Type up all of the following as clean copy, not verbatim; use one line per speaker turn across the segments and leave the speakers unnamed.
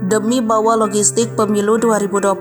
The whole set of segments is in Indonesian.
Demi bawa logistik pemilu 2024,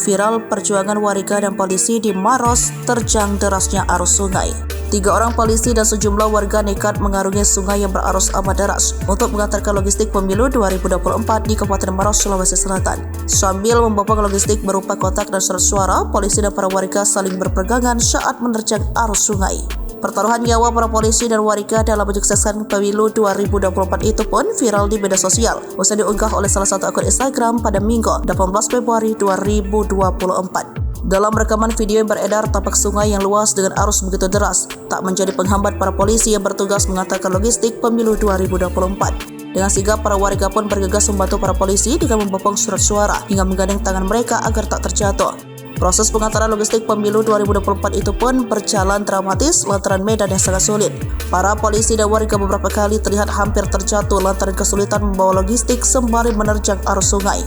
viral perjuangan warga dan polisi di Maros terjang derasnya arus sungai. 3 orang polisi dan sejumlah warga nekat mengarungi sungai yang berarus amat deras untuk mengantarkan logistik pemilu 2024 di Kabupaten Maros, Sulawesi Selatan. Sambil membopong logistik berupa kotak dan surat suara, polisi dan para warga saling berpegangan saat menerjang arus sungai. Pertaruhan nyawa para polisi dan warga dalam menyukseskan pemilu 2024 itu pun viral di media sosial usai diunggah oleh salah satu akun Instagram pada Minggu 18 Februari 2024. Dalam rekaman video yang beredar, tapak sungai yang luas dengan arus begitu deras tak menjadi penghambat para polisi yang bertugas mengantarkan logistik pemilu 2024. Dengan sigap, para warga pun bergegas membantu para polisi dengan membopong surat suara hingga menggandeng tangan mereka agar tak terjatuh. Proses pengantaran logistik pemilu 2024 itu pun berjalan dramatis lantaran medan yang sangat sulit. Para polisi dan warga beberapa kali terlihat hampir terjatuh lantaran kesulitan membawa logistik sembari menerjang arus sungai.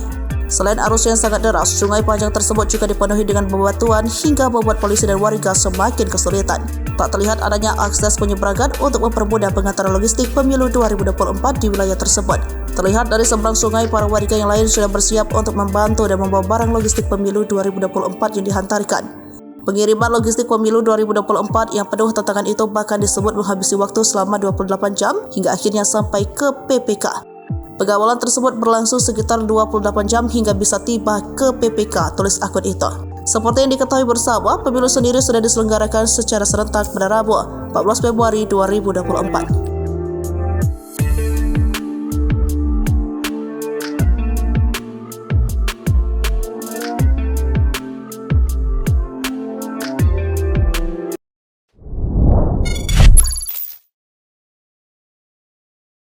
Selain arus yang sangat deras, sungai panjang tersebut juga dipenuhi dengan bebatuan hingga membuat polisi dan warga semakin kesulitan. Tak terlihat adanya akses penyeberangan untuk mempermudah pengantaran logistik pemilu 2024 di wilayah tersebut. Terlihat dari seberang sungai, para warga yang lain sudah bersiap untuk membantu dan membawa barang logistik pemilu 2024 yang dihantarkan. Pengiriman logistik pemilu 2024 yang penuh tantangan itu bahkan disebut menghabisi waktu selama 28 jam hingga akhirnya sampai ke PPK. Pengawalan tersebut berlangsung sekitar 28 jam hingga bisa tiba ke PPK, tulis akun itu. Seperti yang diketahui bersama, pemilu sendiri sudah diselenggarakan secara serentak pada Rabu, 14 Februari 2024.